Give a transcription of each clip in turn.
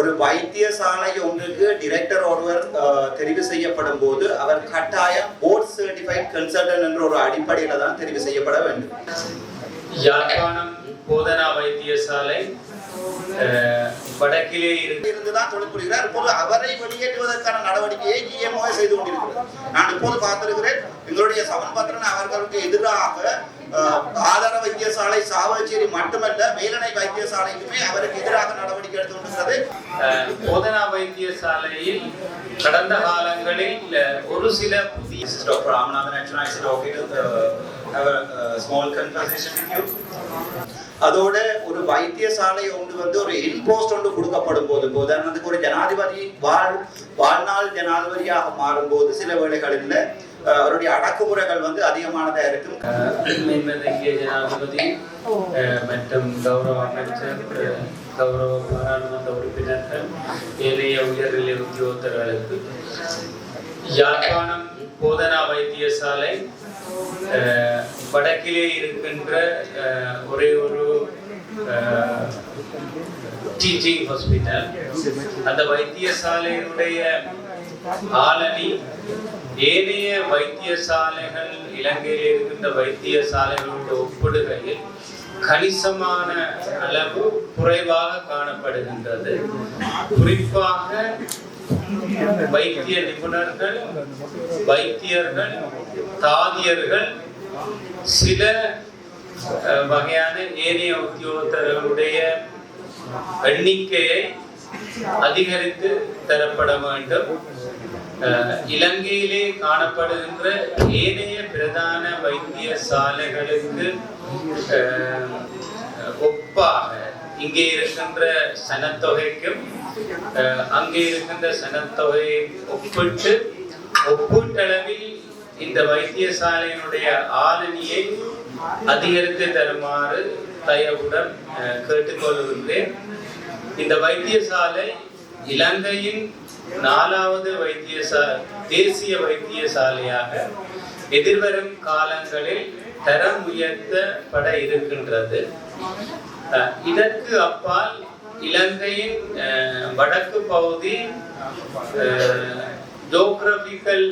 ஒரு வைத்தியசாலை ஒன்றுக்கு டிரெக்டர் ஒருவர் தெரிவு செய்யப்படும் போது அவர் கட்டாயம் போர்ட் சர்டிஃபைட் கன்சல்டன்ட் என்ற ஒரு அடிப்படையில தான் தெரிவு செய்யப்பட வேண்டும். யாழ்ப்பாணம் போதனா வைத்தியசாலை வடக்கிலே இருந்துதான் தொழில் புரிகிறார். இப்போது அவரை வெளியேற்றுவதற்கான நடவடிக்கையை GMO செய்து கொண்டிருக்கிறது. நான் இப்போது பார்த்திருக்கிறேன், எங்களுடைய சமன்பத்திரன் அவர்களுக்கு எதிராக ஆதார வைத்தியசாலை சாவச்சேரி மட்டுமல்ல மேலணை வைத்தியசாலைக்குமே அவருக்கு எதிராக நடவடிக்கை எடுத்து கொண்டிருக்கிறது. போதனா வைத்தியசாலையில் கடந்த காலங்களில் ஒரு சில புதிய டாக்டர் ராமநாதன் அதோட ஒரு வைத்தியசாலை ஒன்று ஒரு இன்போஸ்ட் ஒன்று கொடுக்கப்படும் போது, உதாரணத்துக்கு ஒரு ஜனாதிபதி வாழ்நாள் ஜனாதிபதியாக மாறும் போது சில வேளைகளில் அவருடைய அடக்குமுறைகள் அதிகமானதா இருக்கும். ஜனாதிபதி மற்றும் கௌரவ அமைச்சர், கௌரவ பாராளுமன்ற உறுப்பினர்கள், ஏனைய உயர்நிலை உத்தியோகத்தர்களுக்கு யாழ்ப்பாணம் போதனா வைத்தியசாலை வடக்கிலே இருக்கின்ற ஒரே ஒரு டீச்சிங் ஹாஸ்பிட்டல். அந்த வைத்தியசாலையினுடைய ஆளணி ஏனைய வைத்தியசாலைகள், இலங்கையில் இருக்கின்ற வைத்தியசாலைகளோடு ஒப்பிடுகையில் கணிசமான அளவு குறைவாக காணப்படுகின்றது. குறிப்பாக வைத்திய நிபுணர்கள், வைத்தியர்கள், தாதியர்கள், சில வகையான ஏனைய உத்தியோகத்தர்களுடைய எண்ணிக்கையை அதிகரித்து தரப்பட வேண்டும். இலங்கையிலே காணப்படுகின்ற ஏனைய பிரதான வைத்தியசாலைகளுக்கு ஒப்பாக இங்கே இருக்கின்ற சனத்தொகைக்கும் அங்கே இருக்கின்ற சனத்தொகையை ஒப்பீட்டளவில் இந்த வைத்தியசாலையினுடைய ஆளணியை அதிகரித்து தருமாறு தயவுடன் கேட்டுக்கொள்கின்றேன். இந்த வைத்தியசாலை இலங்கையின் 4வது தேசிய வைத்தியசாலையாக எதிர்வரும் காலங்களில் தரம் உயர்த்தப்பட இருக்கின்றது. இதற்கு அப்பால் இலங்கையின் வடக்கு பகுதி ஜியோகிராபிக்கல்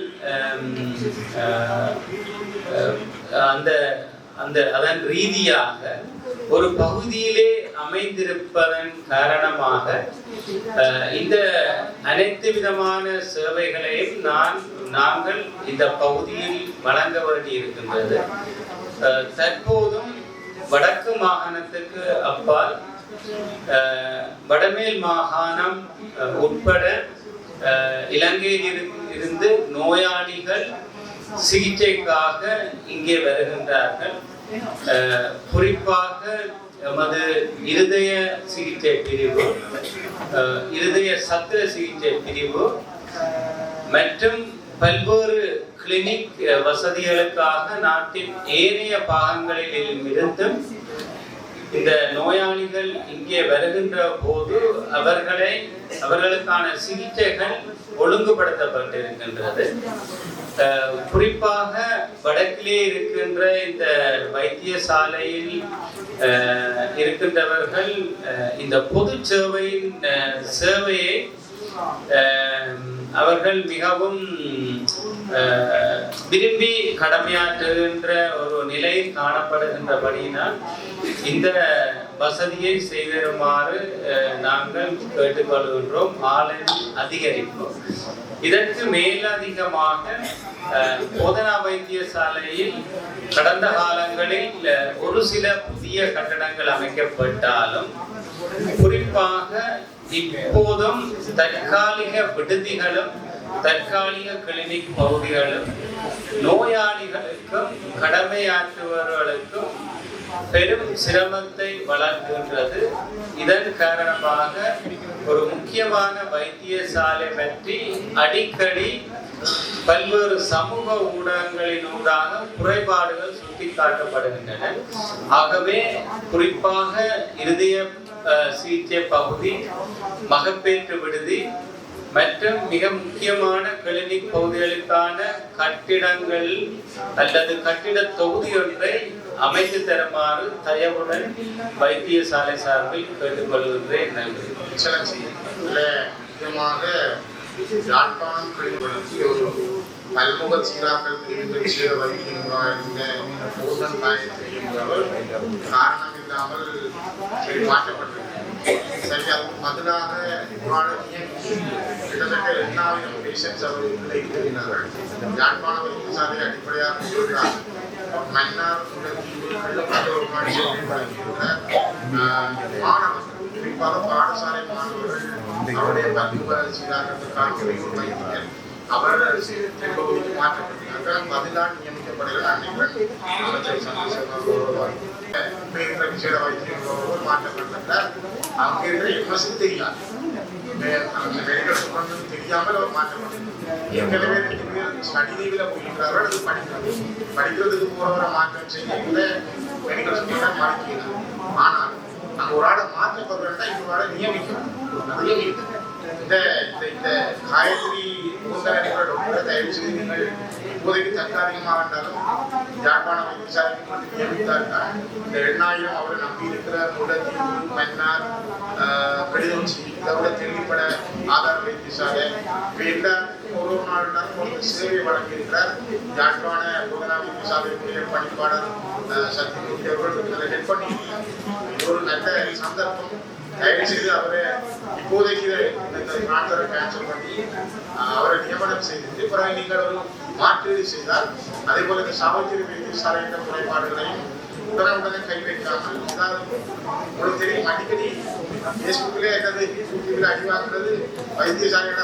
அதன் ரீதியாக ஒரு பகுதியிலே அமைந்திருப்பதன் காரணமாக இந்த அனைத்து விதமான சேவைகளையும் நாங்கள் இந்த பகுதியில் வழங்க வேண்டி இருக்கின்றது. தற்போதும் வடக்கு மாகாணத்துக்கு அப்பால் வடமேல் மாகாணம் உட்பட இலங்கையில் இருந்து நோயாளிகள் சிகிச்சைக்காக இங்கே வருகின்றார்கள். குறிப்பாக எமது இருதய சிகிச்சை பிரிவு, இருதய சத்திர சிகிச்சை பிரிவு மற்றும் பல்வேறு கிளினிக் வசதிகளுக்காக நாட்டின் ஏனைய பாகங்களில் இருந்தும் இந்த நோயாளிகள் இங்கே வருகின்ற போது அவர்களுக்கான சிகிச்சைகள் ஒழுங்குபடுத்தப்பட்டிருக்கின்றது. குறிப்பாக வடக்கிலே இருக்கின்ற இந்த வைத்தியசாலையில் இருக்கின்றவர்கள் இந்த பொது சேவையை அவர்கள் மிகவும் விரும்பி கடமையாற்றுகின்ற ஒரு நிலை காணப்படுகின்றபடியினால் இந்த வசதியை செய்திருமாறு நாங்கள் கேட்டுக்கொள்கின்றோம். ஆளணி அதிகரிப்போம். இதற்கு மேலதிகமாக போதனா வைத்தியசாலையில் கடந்த காலங்களில் ஒரு சில புதிய கட்டடங்கள் அமைக்கப்பட்டாலும் குறிப்பாக இப்போதும் தற்காலிக விடுதிகளும் தற்காலிக கிளினிக் பகுதிகளும் நோயாளிகளுக்கும் கடமையாற்றுபவர்களுக்கும் பெரும் சிரமத்தை வழங்குகின்றது. இதன் காரணமாக ஒரு முக்கியமான வைத்தியசாலை பற்றி அடிக்கடி பல்வேறு சமூக ஊடகங்களினூடாக குறைபாடுகள் சுட்டிக்காட்டப்படுகின்றன. ஆகவே குறிப்பாக இருதய சிகிச்சை பகுதி, மகப்பேற்று விடுதி மற்றும் மிக முக்கியமான கிளினிக் பகுதிகளுக்கான கட்டிடங்கள் அல்லது கட்டிட தொகுதி ஒன்றை அமைத்து தருமாறு தயவுடன் வைத்தியசாலை சார்பில் கேட்டுக்கொள்கின்றேன். நன்றி. முக்கியமாக யாழ்ப்பாணம் கிளினிக் ஒரு பல்முக சீராக்கல் பிரிவுகள் சேர வைக்கின்ற பூர்ணன் காயத்ரி என்பவர் காரணம் இல்லாமல் மாற்றப்பட்டிருக்கிறார். சரி, அதுக்கு பதிலாக கிட்டத்தட்ட 8000 பேஷன்ஸ் அவர்களுக்கு தெரிவித்தார்கள். யாழ்ப்பாண வைத்தியசாலை அடிப்படையாக கொண்டார் மன்னார் மாணவர்கள், குறிப்பாக பாடசாலை மாணவர்கள் அவருடைய பல்முக சீராக்கத்துக்கான வைத்தியர் அவர்கள் பகுதிக்கு மாற்றப்பட்டார்கள். பதிலாக நியமிக்கப்படல அமைச்சர் விசேட வைத்தியர் மாற்றப்பட்டார். அவங்க இருக்கிற எம்எஸ்சி தெரியாது, மெடிக்கல் சம்பந்தம் தெரியாமல் அவர் மாற்றப்பட்டார். ஏற்கனவே 2 பேர் ஸ்டடி லீவில் போயிருக்கிறார்கள். அது படிக்கிறதுக்கு போறவரை மாற்றம் செய்ய மெடிக்கல் சம்பந்தம் மாற்றிக்கிறார். ஆனால் அங்க ஒரு ஆளை மாற்றப்படுறா இன்னொரு ஆளை நியமிக்கணும். இந்த காயத்ரி டாக்டரை தயவு செய்து நீங்கள் இப்போதைக்கு தற்காலிகமாக இருந்தாலும் யாழ்ப்பாண வைத்தியசாலைக்கு வந்து நியமித்தார்கள். இந்த 8000 அவரை நம்பி இருக்கிற முல்லைத்தீவு, மன்னார், கிளிநொச்சி இதோட தெளிவுபட ஆதார வைத்தியசாலை எல்லா ஒரு நாள் சேவை வழங்கி இருக்கிறார். யாழ்ப்பாண போதனா வைத்தியசாலையுடைய பணிப்பாளர் சக்திமூர்த்தி அவர்கள் ஹெல்ப் பண்ணி ஒரு நல்ல சந்தர்ப்பம். தயவு செய்து அவரை இப்போதைக்கு இந்த டிரான்ஸ்ஃபரை கேன்சல் பண்ணி அவரை நியமனம் செய்து பிறகு நீங்கள் ஒரு மாற்றீடு செய்தால் அதே போல இந்த சாவத்திரி வைத்தியசாலையின் குறைபாடுகளையும் உடனே கை வைக்காமல், உங்களுக்கு தெரியும் அடிக்கடி பேஸ்புக்கிலே அல்லது யூடியூப்ல அடி வாங்குறது வைத்தியசாலையில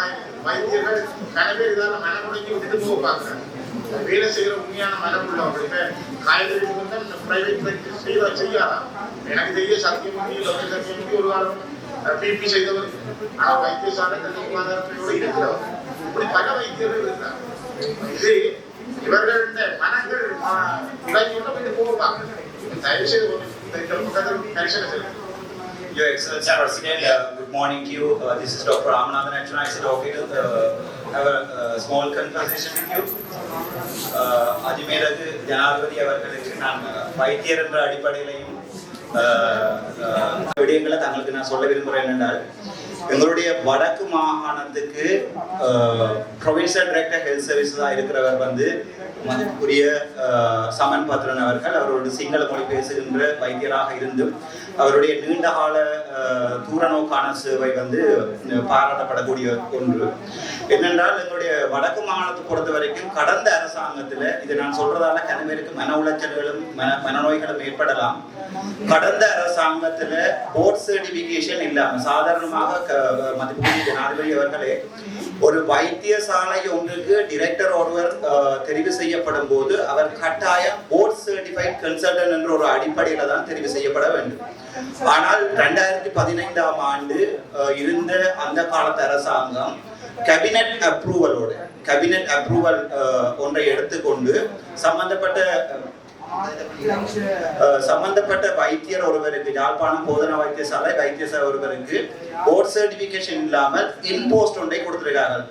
வைத்தியர்கள் கனவே இதால மனமுடைக்கி விட்டுட்டு போக பார்க்குறாங்க. வேலை செய்கிற உண்மையான மனம் உள்ளவங்க காய்கறி பிரைவேட் செய்யலாம். எனக்கு தெரிய சத்தியமூர்த்தி சத்தியமூர்த்தி ஒரு காலம் பிபி செய்தவர், ஆனால் வைத்தியசாலை சுகாதாரத்தோடு இருக்கிறவர். இப்படி பல வைத்தியர்கள் இருக்கிறார். இது இவர்களுடைய மனங்கள் உலகியோட போவாங்க. தயவு செய்து கரிசனை செய்யணும். Your Excellency President, good morning to you. This is Dr. Ramanathan Achana. I said okay to have a small conversation with you. அதிமேலது ஜனாதிபதி அவர்களுக்கு நான் வைத்தியர் என்ற அடிப்படையிலையும் விடயங்களை தங்களுக்கு நான் சொல்ல விரும்புகிறேன். என்றால் எங்களுடைய வடக்கு மாகாணத்துக்கு ப்ரொவின்சியல் டைரக்டர் ஹெல்த் சர்வீஸாக இருக்கிறவர் வந்து மதிப்புக்குரிய சமன் பத்ரன் அவர்கள். அவரோட சிங்கள மொழி பேசுகின்ற வைத்தியராக இருந்தும் அவருடைய நீண்ட கால தூரநோக்கான சேவை வந்து பாராட்டப்படக்கூடிய ஒன்று. என்னென்றால் எங்களுடைய வடக்கு மாகாணத்தை பொறுத்த வரைக்கும் கடந்த அரசாங்கத்தில், இது நான் சொல்றதால கனவேருக்கு மன உளைச்சல்களும் மனநோய்களும் ஏற்படலாம். கடந்த அரசாங்கத்தில் போர்ட் சர்டிபிகேஷன் இல்லாம சாதாரணமாக மதிப்புக்குரிய ஜனாதிபதி அவர்களே ஒரு வைத்தியசாலை ஒன்றுக்கு டிரெக்டர் ஒருவர் தெரிவு செய்யப்படும் போது அவர் கட்டாயம் போர்ட் சர்டிஃபைட் கன்சல்டன்ட் என்ற ஒரு அடிப்படையில தான் தெரிவு செய்யப்பட வேண்டும். ஆனால் 2015ஆம் ஆண்டு இருந்த அந்த காலத்து அரசாங்கம் கேபினட் அப்ரூவல் ஒன்றை எடுத்துக்கொண்டு சம்பந்தப்பட்ட வைத்தியர் ஒருவருக்கு, யாழ்ப்பாணம் போதனா வைத்தியசாலை வைத்தியசாலை ஒருவருக்கு போர்ட் சர்டிபிகேஷன் இல்லாமல் இன்போஸ்ட் ஒன்றை கொடுத்திருக்கார்கள்.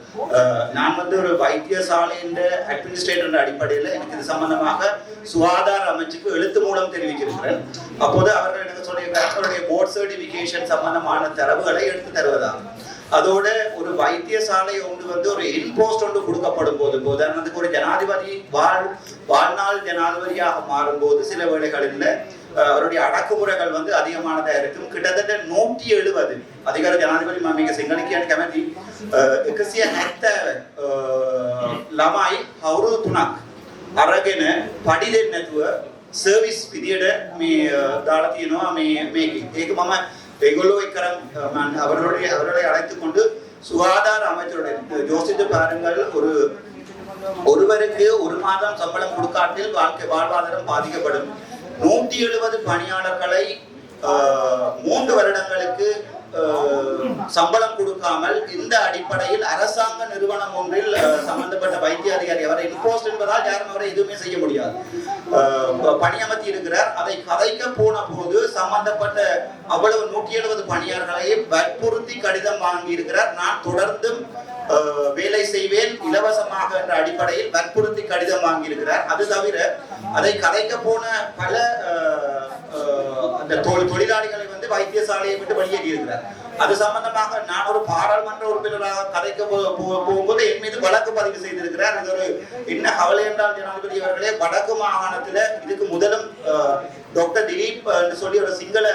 நான் வந்து ஒரு வைத்தியசாலையின் அட்மினிஸ்ட்ரேட்டர் அடிப்படையில் எனக்கு இது சம்பந்தமாக சுகாதார அமைச்சுக்கு எழுத்து மூலம் தெரிவிக்கிறேன். அப்போது அவர்கள் எனக்கு சொல்லியிருக்காங்க அவருடைய போர்ட் சர்டிபிகேஷன் சம்பந்தமான தரவுகளை எடுத்து தருவதாகும். அதோட ஒரு வைத்தியசாலை ஒன்று வந்து ஒரு இன்போஸ்ட் ஒன்று கொடுக்கப்படும் போது, உதாரணத்துக்கு ஒரு ஜனாதிபதி வாழ்நாள் ஜனாதிபதியாக மாறும்போது சில வேளைகளில் அவருடைய அடக்குமுறைகள் வந்து அதிகமானதாக இருக்கும். கிட்டத்தட்ட 170 அதிகார ජනාධිපති මම මේක සිංහලෙන් කියන්න කැමැති 170 ළමයි අවුරුදු 3ක් අරගෙන පඩි දෙන්නේ නැතුව සර්විස් විදියට මේ දාලා තියෙනවා මේකේ. ඒක මම ඒගොල්ලෝ එක්කම அவர்களை அழைத்து கொண்டு சுகாதார அமைச்சருடைய யோசித்து பாருங்கள், ஒருவருக்கு 1 மாதம் சம்பளம் கொடுக்காட்டில் வாழ்வாதாரம் பாதிக்கப்படும். 170 பணியாளர்களை 3 வருடங்களுக்கு சம்பளம் கொடுக்காமல் இந்த அடிப்படையில் அரசாங்க நிறுவனம் ஒன்றில் சம்பந்தப்பட்ட வைத்திய அதிகாரி அவரை இன்போஸ்ட் என்பதால் யாரும் அவரை எதுவுமே செய்ய முடியாது. பணியமர்த்தி இருக்கிறார். அதை கதைக்க போன போது சம்பந்தப்பட்ட அவ்வளவு 170 பணியாளர்களையும் வற்புறுத்தி கடிதம் வாங்கி இருக்கிறார். நான் தொடர்ந்தும் வேலை செய்வேன் இலவசமாக என்ற அடிப்படையில் வற்புறுத்தி கடிதம் வாங்கி இருக்கிறார். அது தவிர அதை கதைக்க போன பல அந்த தொழிலாளிகளை வந்து வைத்தியசாலையை விட்டு வெளியேறி இருக்கிறார். அது சம்பந்தமாக நான் ஒரு பாராளுமன்ற உறுப்பினராக கதைக்க போகும்போது என் மீது வழக்கு பதிவு செய்திருக்கிறார். இது ஒரு என்ன கவலை என்றால் ஜனாதிபதி அவர்களே, வடக்கு மாகாணத்துல இதுக்கு முதலும் டாக்டர் திலீப் என்று சொல்லி ஒரு சிங்கள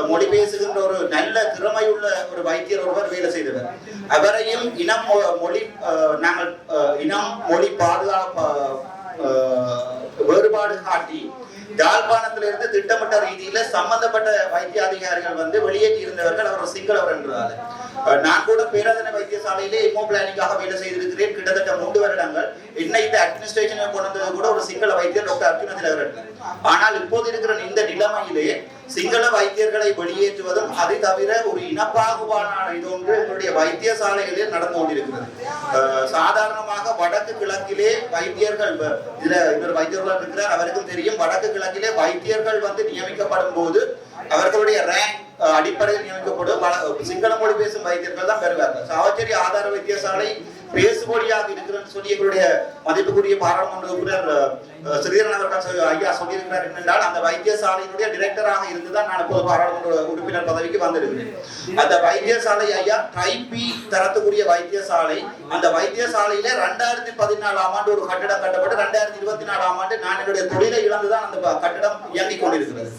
மொழி பேசுகின்ற ஒரு நல்ல திறமையுள்ள ஒரு வைத்தியர் ஒருவர் வேலை செய்தவர். அவரையும் நாங்கள் இனம் மொழி பாதுகாப்பு வேறுபாடு காட்டி யாழ்ப்பாணத்திலிருந்து திட்டமிட்ட ரீதியில சம்பந்தப்பட்ட வைத்திய அதிகாரிகள் வந்து வெளியேற்றி இருந்தவர்கள். அவர் சிங்களவர் என்றால் நான் கூட பேராதனை வைத்தியசாலையிலே எம்ஓ பிளானிங்காக வேலை செய்திருக்கிறேன் கிட்டத்தட்ட 3 வருடங்கள். இன்னும் இந்த அட்மினிஸ்ட்ரேஷனை கொண்டு வந்தது கூட ஒரு சிங்கள வைத்தியர் டாக்டர் அர்ஜுன திலகரட்ன. ஆனால் இப்போது இருக்கிற இந்த நிலைமையிலே சிங்கள வைத்தியர்களை வெளியேற்றுவதும் அது தவிர ஒரு இனப்பாகுபாடான இது ஒன்று எங்களுடைய வைத்தியசாலைகளில் நடந்து கொண்டிருக்கிறது. சாதாரணமாக வடக்கு கிழக்கிலே வைத்தியர்கள் இதுல இன்னொரு வைத்தியர்கள் இருக்கிறார், அவருக்கும் தெரியும். வடக்கு கிழக்கிலே வைத்தியர்கள் வந்து நியமிக்கப்படும் போது அவர்களுடைய ரேங்க் அடிப்படையில் நியமிக்கப்படும் சிங்கள மொழி பேசும் வைத்தியர்கள் தான் பெறுவார்கள். சாவச்சேரி ஆதார வைத்தியசாலை பேசுமொழியாக இருக்கிறன்னு சொல்லி எங்களுடைய மதிப்புக்குரிய பாராளுமன்ற உறுப்பினர் ஸ்ரீதரன் அவர்கள் ஐயா சொல்லியிருக்கிறார். என்னென்றால் அந்த வைத்தியசாலையினுடைய டிரெக்டராக இருந்துதான் நான் இப்போது பாராளுமன்ற உறுப்பினர் பதவிக்கு வந்திருக்கிறேன். அந்த வைத்தியசாலை ஐயா டைபி தரத்துக்குரிய வைத்தியசாலை. அந்த வைத்தியசாலையில 2014ஆம் ஆண்டு ஒரு கட்டிடம் கட்டப்பட்டு 2024ஆம் ஆண்டு நான் என்னுடைய தொழிலை இழந்துதான் அந்த கட்டிடம் இயங்கிக் கொண்டிருக்கிறது.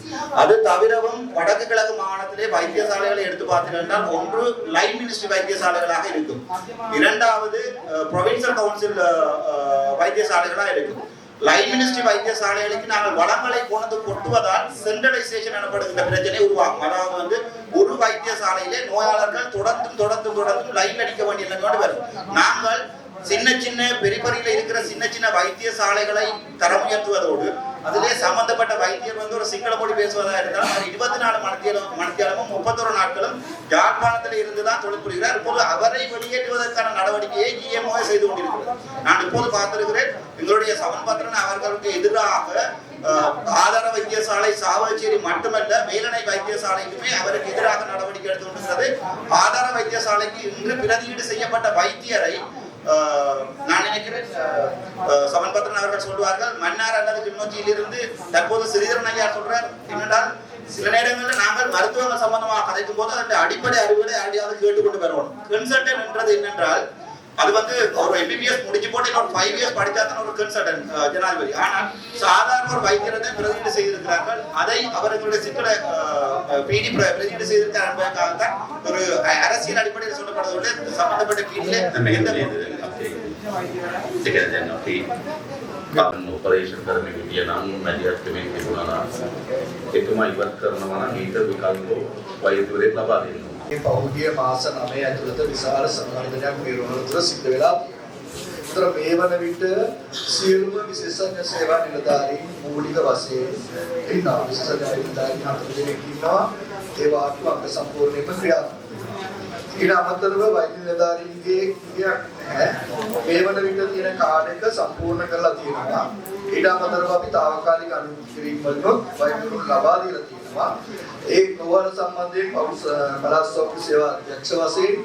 அது தவிரவும் வடக்கு கிழக்கு மாகாணத்திலே வைத்தியசாலைகளை எடுத்து பார்த்தீர்கள், ஒன்று லைன் மினிஸ்ட்ரி வைத்தியசாலைகளாக இருக்கும், இரண்டாவது ப்ரொவின்சியல் கவுன்சில் வைத்தியசாலைகளாக இருக்கும். லைன் மினிஸ்ட்ரி வைத்தியசாலைகளுக்கு நாங்கள் வளங்களை கொண்டு கொட்டுவதால் சென்ட்ரலைசேஷன் எனப்படுகின்ற பிரச்சனை உருவாகும். அதாவது வந்து ஒரு வைத்தியசாலையிலே நோயாளர்கள் தொடர்ந்து லைன் அடிக்க வேண்டிய நிலைமை வரும். நாங்கள் சின்ன பெரிபரியில இருக்கிற சின்ன வைத்தியசாலைகளை தரம் உயர்த்துவதோடு அதிலே சம்பந்தப்பட்ட வைத்தியர் வந்து ஒரு சிங்கள மொழி பேசுவதாக இருந்தால் 24 மணித்தியாலமும் 31 நாட்களும் யாழ்ப்பாணத்தில் இருந்துதான் தொழில் புரிகிறார். இப்போது அவரை வெளியேற்றுவதற்கான நடவடிக்கையை GMO செய்து கொண்டிருக்கிறது. நான் இப்போது பார்த்திருக்கிறேன், எங்களுடைய சமன்பத்திரன் அவர்களுக்கு எதிராக ஆதார வைத்தியசாலை சாவச்சேரி மட்டுமல்ல வேலனை வைத்தியசாலைக்குமே அவருக்கு எதிராக நடவடிக்கை எடுத்து கொண்டிருக்கிறது. ஆதார வைத்தியசாலைக்கு இன்று பிரதியீடு செய்யப்பட்ட வைத்தியரை நான் நினைக்கிறேன் சமன்பத்திரன் அவர்கள் சொல்வார்கள், மன்னார் அல்லது கிளிநொச்சியிலிருந்து தற்போது ஸ்ரீதரன் ஐயா சொல்றார் என்னென்றால் சில நேரங்களில் நாங்கள் மருத்துவங்கள் சம்பந்தமாக கதைக்கும் போது அந்த அடிப்படை அறிவுகளை யாரையாவது கேட்டுக்கொண்டு வருவோம். கன்சல்டன் என்றது என்னென்றால் அது வந்து ஒரு MBBS முடிச்சு போட்டு ஒரு 5 இயர்ஸ் படித்தாதான் ஒரு கன்சல்டன் ஜனாதிபதி. ஆனால் சாதாரண ஒரு வைத்தியரை பிரதியீடு செய்திருக்கிறார்கள். அதை அவர்களுடைய சிக்கலை PD பிரதியீடு செய்திருக்கிறார் என்பதற்காகத்தான் ஒரு அரசியல் அடிப்படையில் சொல்லப்படுவதில்லை. சம்பந்தப்பட்ட ඔපරේෂන් කරන විදිය නම් මැදිහත්කමින් තිබුණා නම් එතුමා ඉවත් කරනවා නම් ඊට විකල්ප වෛද්‍යවරයෙක් ලබා දෙනවා. මේ පෞද්ගලික මාස 9 ඇතුළත විශාල සංවර්ධනයක් මේ රෝහල තුළ සිද්ධ වෙලා තියෙනවා. මේ වන විට සියලුම විශේෂඥ සේවා නිලධාරීන් මූලික වශයෙන් ඉන්නවා. විශේෂඥ නිලධාරීන් 4 දෙනෙක් ඉන්නවා. ඒ වාක්‍ය අංග සම්පූර්ණයෙන්ම ක්‍රියාත්මක. ඊට අමතරව වෛද්‍ය නිලධාරීන්ගේ ක්‍රියාවක් නැහැ. මේ වන විට තියෙන කාඩ් එක සම්පූර්ණ කරලා තියෙනවා. ඊට අමතරව අපි తాවකාලික අනුමති කිරීම වලට වෛද්‍යවරුන් ලබා දීලා තියෙනවා. ඒ රෝහල සම්බන්ධයෙන් පළාත් සෞඛ්‍ය සේවා අධ්‍යක්ෂ වශයෙන්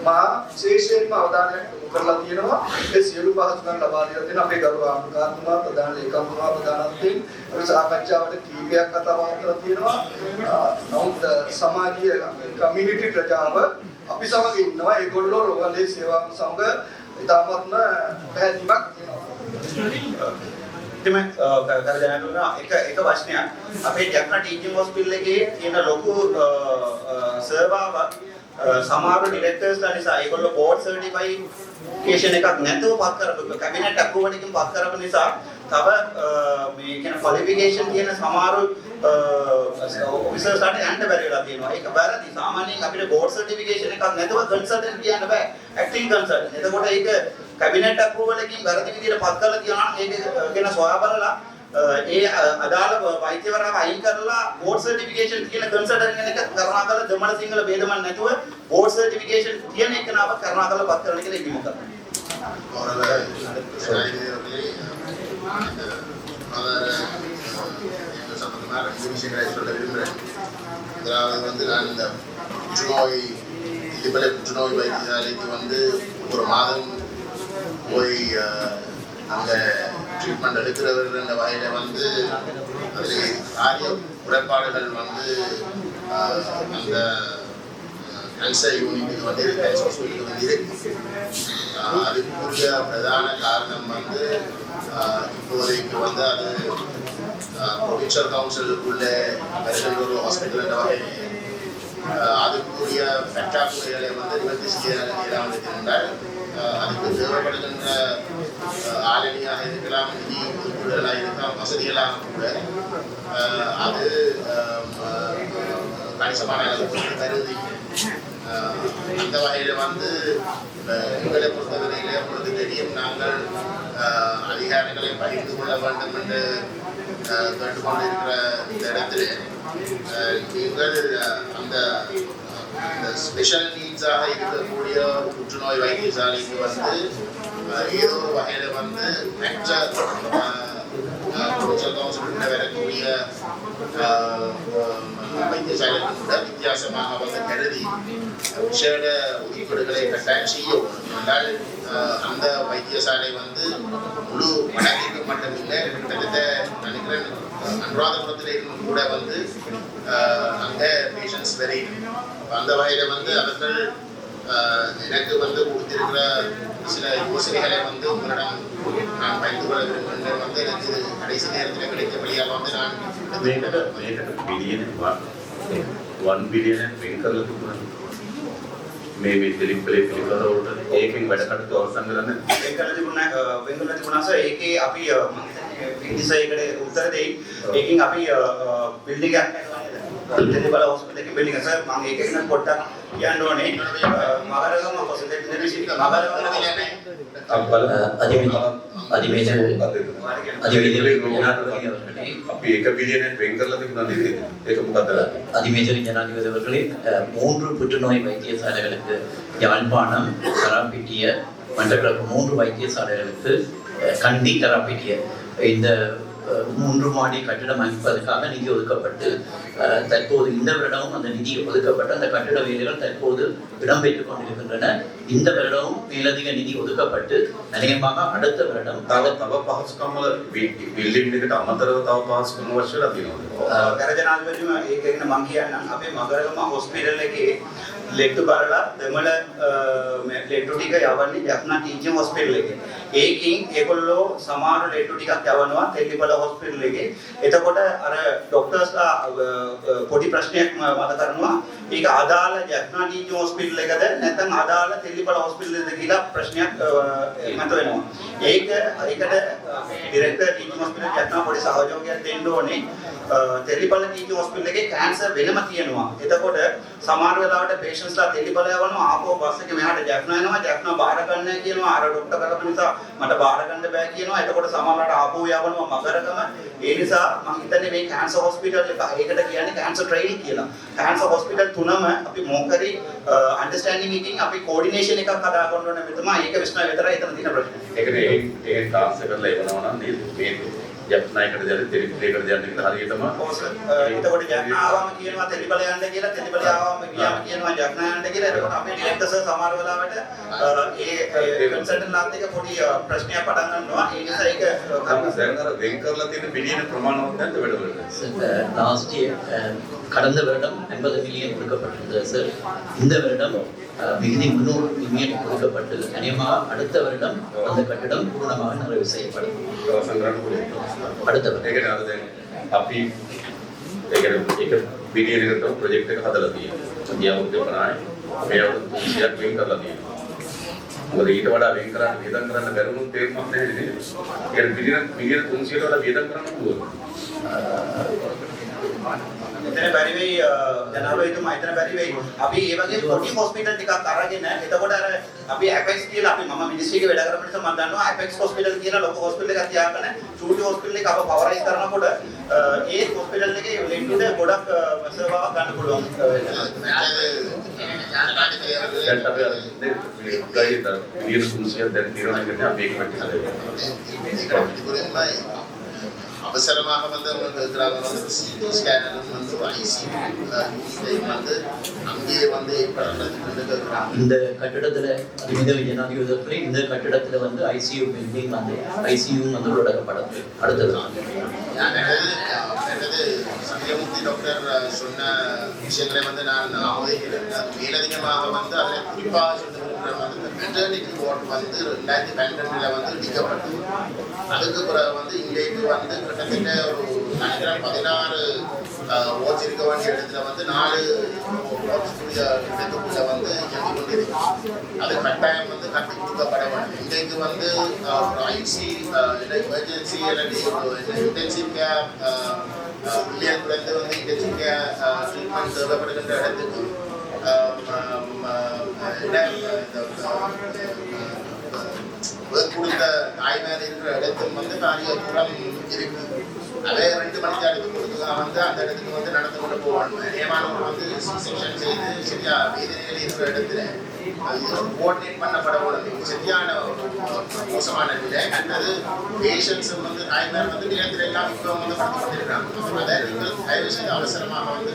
මා විශේෂයෙන්ම අවධානයක් යොමු කරලා තියෙනවා. ඒ සියලු පහසුකම් ලබා දීලා තියෙන අපේ ගෞරව ආණ්ඩුකාරතුමා ප්‍රධාන ලේකම්තුමා ප්‍රධානත්වයෙන් අපි සාකච්ඡාවට කීපයක් කතා බහ කරලා තියෙනවා. නමුත් සමාජීය කමියුනිටි ප්‍රජාව අපි සමග ඉන්නවා. ඒගොල්ලෝ රෝහලේ සේවාවන් සමග ඉතාමත්ම පැහැදිලිමත් වෙනවා. එක වචනයක් අපේ ජග්නා ටීචින් හොස්පිටල් එකේ තියෙන ලොකු සර්වාවක් සමහර ඩිරෙක්ටර්ස්ලා නිසා ඒගොල්ලෝ බෝඩ් සර්ටිෆිකේෂන් එකක් නැතුව පත් කරපු කැබිනට් අප්‍රූවල් එකකින් පත් කරපු නිසා තව මේ කියන ක්වොලිෆිකේෂන් තියෙන සමහර ඔෆිසර්ස්ලාට යන්න බැරි වෙලා තියෙනවා. ඒක වැරදි. සාමාන්‍යයෙන් අපිට බෝඩ් සර්ටිෆිකේෂන් එකක් නැතුව කන්සල්ටන්ට් කියන්න බෑ. Acting consultant. එතකොට ඒක කැබිනට් අප්‍රූවල් එකකින් වැරදි විදිහට පත් කරලා තියනවා නම් ඒක ගැන සොයා බලලා ඒ අදාළ වෛද්‍යවරයාව අයින් කරලා බෝඩ් සර්ටිෆිකේෂන් කියන කන්සල්ටන්ට් කෙනෙක් කරුණාකරලා දෙමළ සිංහල ભેදමන් නැතුව බෝඩ් සර්ටිෆිකේෂන් තියෙන එකනව කරුණාකරලා පත් කරන්න කියලා ඉල්ලීම කරනවා. இந்த சம்பந்தமாக 2 விஷயங்களை சொல்ல விரும்புகிறேன். அதாவது வந்து நான் இந்த புற்றுநோய் இடுப்பலை புற்றுநோய் வைத்தியசாலைக்கு வந்து ஒரு மாதம் போய் அங்கே ட்ரீட்மெண்ட் எடுக்கிறவர்கள் என்ற வகையில் வந்து அதில் ஆரிய குறைபாடுகள் வந்து அந்த கேன்சர் யூனிட்டுக்கு வந்து கேன்சர் ஹாஸ்பிட்டலுக்கு வந்து இருக்கு. அதுக்குரிய பிரதான காரணம் வந்து இப்போதைக்கு வந்து அது ப்ரொவின்சியல் கவுன்சிலுக்குள்ளே வருகின்ற ஒரு ஹாஸ்பிட்டல் என்ற வகையில் அதுக்குரிய பற்றாக்குறைகளை வந்து நிவர்த்தி செய்ய இயலாமல் இருக்கின்றால் அதுக்கு தேவைப்படுகின்ற ஆளணியாக இருக்கலாம், நிதி ஒதுக்கீடுகளாக இருக்கலாம், வசதிகளாக கூட அது கணிசமான அளவுக்கு கருதி அந்த வகையில் வந்து எங்களை பொறுத்தவரையிலே உங்களுக்கு தெரியும், நாங்கள் அதிகாரிகளை பகிர்ந்து கொள்ள வேண்டும் என்று கேட்டுக்கொண்டிருக்கிற இந்த இடத்துல நீங்கள் அந்த ஸ்பெஷல் நீட்ஸாக இருக்கக்கூடிய புற்றுநோய் வைத்தியசாலைக்கு வந்து ஏதோ ஒரு வகையில் வந்து மற்ற ப்ரொவின்சியல் கவுன்சிலுக்கு வரக்கூடிய வைத்தியசாலைக்கு கூட வித்தியாசமாக வந்து கருதி விசேட ஒதுக்கீடுகளை கட்டாயம் செய்யவும் என்றால் அந்த வைத்தியசாலை வந்து முழு வடக்கிற்கு மட்டுமில்லை, கிட்டத்தட்ட நினைக்கிறேன் அனுராதபுரத்தில் இருக்கும் கூட வந்து அங்கே பேஷண்ட்ஸ் வெரி அந்த வகையில் வந்து அவர்கள் எனக்கு வந்து கொடுத்திருக்கிற சில யோசனைகளை வந்து உங்களிடம் நான் பகிர்ந்து கொள்ள விரும்புகின்றேன். வந்து எனக்கு கடைசி நேரத்தில் கிடைக்கபடியாக வந்து நான் $1 billion මේ පිළිපලේ පිළිබඳවට ඒකෙන් වැඩ කටයුතු අවසන් කරන්න වෙන්කරලා තිබුණා සර්. ඒකේ අපි ඉතිසයකට උත්තර දෙයි. ඒකෙන් අපි බිල්ඩින් එකක් දෙලිබල හොස්පිටල් එකේ බිල්ඩින් එක සර් මම ඒක ගැන පොඩ්ඩක් කියන්න ඕනේ. මහරගම හොස්පිටල් දෙවිසිට අපි 1 බිලියනක් වෙන් කරලා තිබුණා නේද? ඒක මොකද? அதிமேஜர் ஜனாதிபதி அவர்களே, 3 புற்றுநோய் வைத்தியசாலைகளுக்கு யாழ்ப்பாணம், கராப்பிட்டிய, மட்டக்களப்பு 3 வைத்தியசாலைகளுக்கு கண்டி, கராப்பிட்டிய இந்த 3 மாடி கட்டிடம் அமைப்பதற்காக நிதி ஒதுக்கப்பட்டு தற்போது இந்த வருடமும் அந்த நிதி ஒதுக்கப்பட்டு அந்த கட்டிட வேலைகள் தற்போது இடம்பெற்றுக் கொண்டிருக்கின்றன. இந்த வருடமும் மேலதிக நிதி ஒதுக்கப்பட்டு அநேகமாக அடுத்த வருடம் තව පහසුකම් වල බිල්ඩින් එකට අමතරව තව පහසුකම් අවශ්‍ය වෙලා තියෙනවා. ගරජනාධිපතිතුම ඒක ගැන මම කියන්නම්. අපේ මගරගම හොස්පිටල් එකේ ලෙට්ටු බලලා දෙමළ ලෙට්ටු ටික යවන්නේ ජෆ්නා ටීචින් හොස්පිටල් එකේ. ඒකින් ඒගොල්ලෝ සමහර ලෙට්ටු ටිකක් යවනවා තෙල්ලිපල හොස්පිටල් එකේ. එතකොට අර ડોක්ටර්ස්ලා පොඩි ප්‍රශ්නයක් මත කරනවා. ඒක අදාළ ජෆ්නා ටීචින් හොස්පිටල් එකද නැත්නම් අදාළ තෙල්ලිපල හොස්පිටල් එකද කියලා ප්‍රශ්නයක් මත වෙනවා. ඒකට ඩිරෙක්ටර් ටීචින් හොස්පිටල් ජෆ්නා පොඩි සහයෝගයක් දෙන්න ඕනේ. තෙල්ලිපල ටීචින් හොස්පිටල් එකේ කැන්සර් වෙනම තියෙනවා. එතකොට සමහර වෙලාවට පේෂන්ට්ස්ලා තෙල්ලිපල යවනවා ආපහු බස් එකේ මෙහාට ජෆ්නා එනවා. ජෆ්නා බාර ගන්න නැහැ කියනවා. අර ડોක්ටර් කරපු නිසා මට බාර ගන්න බෑ කියනවා. එතකොට සමහරවිට ආපහු යවනවා මගරගම. ඒ නිසා මම හිතන්නේ මේ කැන්සර් හොස්පිටල් එක ඒකට කියන්නේ කැන්සර් ට්‍රේනින් කියලා. කැන්සර් හොස්පිටල් තුනම අපි මොකරි අන්ඩර්ස්ටෑන්ඩින් එකකින් අපි කෝඩිනේෂන් එකක් හදා ගන්න ඕනේ. මෙතන ඒක විශ්න විතරයි එතන තියෙන ප්‍රශ්නේ. ඒකනේ ඒ ට්‍රාන්ස්ෆර් කරලා එවනවා නම් නේද? මේ ජප්නායකට දැන් තෙලිපලේකට දැන් කියලා හරියටම එතකොට ජප්නා ආවම කියනවා තෙලිපල යන්න කියලා, තෙලිපල ආවම ගියාම කියනවා ජප්නා යන්න කියලා. එතකොට අපේ ඩිරෙක්ටර් සර් සමහර වෙලාවට ඒ කන්සල්ටන්ට්ලාත් එක පොඩි ප්‍රශ්නයක් පටන් ගන්නවා. ඒ නිසා ඒක දැන් අර වෙන් කරලා තියෙන බිලියන ප්‍රමාණවත් නැද්ද වැඩවලට? லாஸ்ட் இயர் கடந்த வருடம் 50 மில்லியன் கொடுக்கப்பட்டிருந்தது சார். இந்த வருடம் மிகுதி 300 மில்லியன் கொடுக்கப்பட்டு அநேகமாக அடுத்த வருடம் அந்த கட்டிடம் பூர்ணமாக நிறைவு செய்யப்படும். அடுத்த வருடம் ඒකනේ අර දැන් අපි ඒක බිලියනකට ප්‍රොජෙක්ට් එක හදලා තියෙනවා. ගියවුරුද්දේ ප්‍රාණය මේ අවුරුදු 300ක් වෙන් කරලා තියෙනවා. මොකද ඊට වඩා වෙන් කරන්න වියදම් කරන්න බැරුණොත් තේරුමක් නැහැ නේද? ඒක බිලියන 300ට වඩා වියදම් කරන්න පුළුවන්. එතන බැරි වෙයි ජනාධිපතිතුමා එතන බැරි වෙයි. අපි මේ වගේ පොඩි හොස්පිටල් ටිකක් අරගෙන එතකොට අර අපි ඇපෙක්ස් කියලා අපි මම මිනිස්ට්‍රි එකේ වැඩ කරපු නිසා මම දන්නවා ඇපෙක්ස් හොස්පිටල් කියලා ලොකු හොස්පිටල් එකක් තියාගෙන චූටි හොස්පිටල් එක අප පවරයිස් කරනකොට ඒ හොස්පිටල් එකේ ලෙන්ඩුට ගොඩක් සේවාවක් ගන්න පුළුවන්. දැන් අපි අර ගයිද බිලියන 300ක් දැන් తీරණයකට අපි ඒක පැත්තට අපිට அவசரமாக வந்து அவங்க இருக்கிறாங்க வந்து சிடி ஸ்கேனரும் வந்து ஐசியூ வந்து அங்கேயே வந்து ஏற்படுறதுக்கு இருக்கிறாங்க. இந்த கட்டிடத்துல அதிமித ஜனாதிபதி இந்த கட்டிடத்துல வந்து ஐசியூ பில்டிங் வந்து ஐசியூ வந்து உள்ளடக்கப்படாது. அடுத்தது சத்யமூர்த்தி டாக்டர் சொன்ன விஷயங்களை வந்து நான் ஆமோதிக்கிறேன். மேலதிகமாக வந்து அதில் குறிப்பாக சொல்லிருக்கிற வந்து மெட்டர்னிட்டி வார்டு வந்து 2012 வந்து இடிக்கப்பட்டது. அதுக்கு பிறகு வந்து இன்றைக்கு வந்து கிட்டத்தட்ட ஒரு நினைக்கிறேன் 16 வாட்ச் இருக்க வேண்டிய இடத்துல வந்து 4 வாட்ச்க்குரிய இடத்துக்குள்ள வந்து இயங்கி கொண்டிருக்கு. அது கட்டாயம் வந்து கட்டி கொடுக்கப்பட வேண்டும். இன்றைக்கு வந்து ஐசி எமர்ஜென்சி அல்லது இன்டென்சிவ் கேர் பிள்ளைகளுக்கு வந்து இன்டென்சிவ் கேர் ட்ரீட்மெண்ட் தேவைப்படுகின்ற இடத்துக்கு கொடுத்த தாய்மார் இருக்கிற இடத்துக்கு வந்து காரிய தூரம் இருக்கு. அதே 2 மணிக்கு வந்து அந்த இடத்துக்கு வந்து நடந்து கொண்டு போவாங்க. ஏமானவர் வந்து செக்ஷன் செய்து சரியா வேதனைகள் இருக்கிற இடத்துல கோஆர்டினேட் பண்ணப்பட வேண்டும். சரியான மோசமான நிலை. அது பேஷன்ஸ் வந்து தாய்மார் வந்து நிலத்தில் எல்லாம் இப்போ வந்து படுத்து கொண்டிருக்காங்க. அதை நீங்கள் தயவு செய்து அவசரமாக வந்து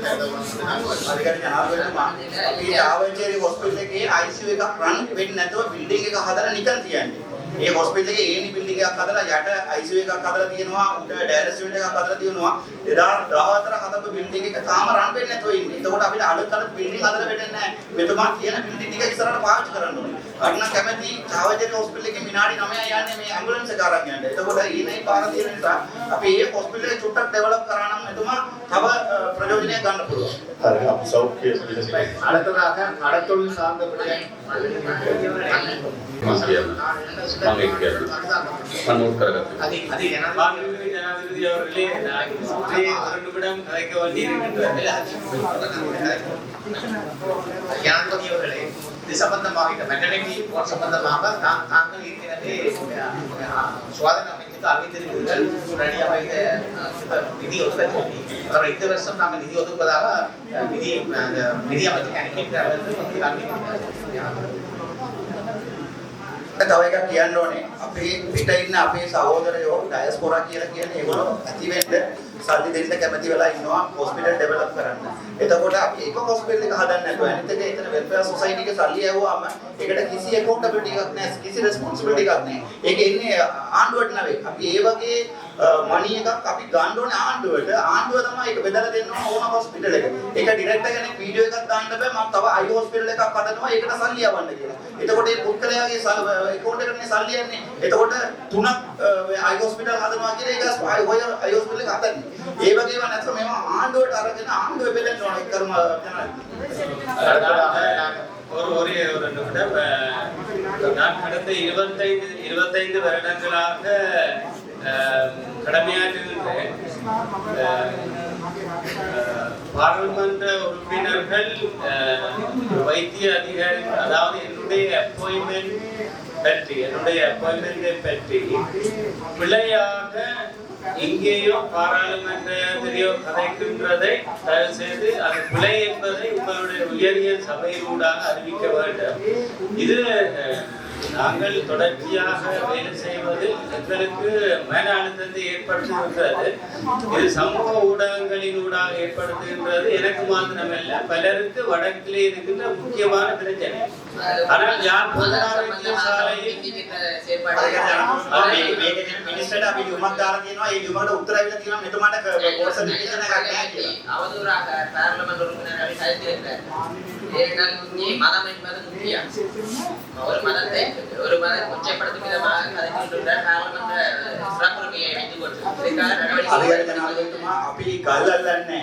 ආවේජේ හොස්පිටල් එකේ ICU එකක් රන් වෙන්නේ නැතුව බිල්ඩින් එක හදලා නිකන් තියන්නේ. ඒ හොස්පිටල් එකේ ඒනි බිල්ඩින් එකක් හදලා යට ICU එකක් හදලා තියෙනවා, උඩ ඩයලිසිස් යුනිට් එකක් හදලා තියෙනවා. 2014 හදපු බිල්ඩින් එක තාම රන් වෙන්නේ නැතුව ඉන්නේ. එතකොට අපිට අලුත් බිල්ඩින් හදලා වෙන්නේ නැහැ. මෙතුමා කියන බිල්ඩින් එක ඉස්සරහට පාවිච්චි කරන්න ඕනේ. අන්න කැමැති ආවේජේ හොස්පිටල් එකේ විනාඩි 9යි යන්නේ මේ ඇම්බුලන්ස් එක අරන් යන්නේ. එතකොට ඊනේ පාර තියෙන නිසා අපි මේ හොස්පිටල් එක චුට්ටක් ඩෙවලොප් කරා නම් මෙතුමා තව ප්‍රයෝජනයක් ගන්න පුළුවන්. හරි අපි සෞඛ්‍ය அடுத்ததாக கடத்தொழில் சார்ந்த விடயம் මනෝත් කරගත්තා. மாண்புமிகு ஜனாதிபதி அவர்களே, நான் ஒரே 2 நிமிடம் கதைக்க வேண்டியிருக்கின்றது. ஜனாதிபதி அவர்களே, இது சம்பந்தமாக இந்த மெட்டர்னிட்டி வார்டு சம்பந்தமாக தாங்கள் ஏற்கனவே சுகாதார அமைச்சுக்கு அறிவித்திருக்கிறீர்கள். உடனடியாக நிதி ஒதுக்க சொல்லி அவர்கள் இந்த வருஷம் நாங்கள் நிதி ஒதுக்குவதாக நிதி அமைச்சுக்கு அனுப்பியிருக்கிறார்கள். තව එකක් කියන්න ඕනේ. අපි පිට ඉන්න අපේ සහෝදරයෝ ඩයස්පොරා කියලා කියන්නේ ඒගොල්ලෝ ඇති වෙන්න සල්ලි දෙන්න කැමති වෙලා ඉන්නවා හොස්පිටල් ඩෙවලොප් කරන්න. එතකොට අපි එක හොස්පිටල් එක හදන්න නැතුව අනිත් එක එතන වෙල්ෆෙයාර් සොසයිටි එකේ සල්ලි ඇහුවාම ඒකට කිසි accountability එකක් නැහැ, කිසි responsibility එකක් නැහැ. ඒක ඉන්නේ ආණ්ඩුවට නෙවෙයි. අපි ඒ වගේ මනි එකක් අපි ගන්න ඕනේ ආණ්ඩුවට. ආණ්ඩුව තමයි ඒක බෙදලා දෙන්න ඕන හොස්පිටල් එක. ඒක ඩිරෙක්ටර් කෙනෙක් වීඩියෝ එකක් දාන්න බෑ මම තව අයි හොස්පිටල් එකක් හදනවා ඒකට සල්ලි යවන්න කියලා. එතකොට මේ පුද්ගලයාගේ account එකටනේ සල්ලි යන්නේ. එතකොට 3ක් අයි හොස්පිටල් හදනවා කියලා ඒක ඔය අයි හොස්පිටල් එක හදන්නේ. ඒ වගේම නැත්නම් මේවා ආණ්ඩුවට අරගෙන ආණ්ඩුව බෙදන්න ඕනේ කර්ම ஒரே ஒரு நிமிடம். நான் கடந்த 25 வருடங்களாக கடமையாற்றுகின்றேன். பாராளுமன்ற உறுப்பினர்கள் வைத்திய அதிகாரிகள், அதாவது என்னுடைய அப்பாயின்மெண்டை பற்றி பிழையாக இங்கேயோ பாராளுமன்றத்திலேயோ கதைக்கின்றதை தயவு செய்து அது பிழை என்பதை உங்களுடைய உயரிய சபையினூடாக அறிவிக்க வேண்டும். இது நாங்கள் தொடர்ச்சியாக வேலை செய்வது எங்களுக்கு மன அழுத்தத்தை ஏற்படுத்துகின்றது. இது சமூக ஊடகங்களினூடாக ஏற்படுத்துகின்றது. எனக்கு மாத்திரமல்ல, பலருக்கு வடக்கிலே இருக்கின்ற முக்கியமான பிரச்சனை. ஆனால் யார் சாலையில் මිනිස්සුන්ට අපි යුමක් දාලා තියෙනවා. ඒ යුමකට උත්තර ඇවිල්ලා තියෙනවා මෙතුමාට පොලිස් නිරීක්ෂණ එකක් නැහැ කියලා. அவதூறாக பார்லமெண்ட் உறுப்பினர்களை கழித்திருக்கிறார். ஏனென்றால் இங்கே மதம் என்பது முக்கியம். ஒரு மதத்தை ஒரு மதத்தை கொச்சைப்படுத்தும் விதமாக கதைக்கின்ற பார்லமெண்ட் சிறப்புரிமையை வைத்துக் கொண்டு අපි ගල් අල්ලන්නේ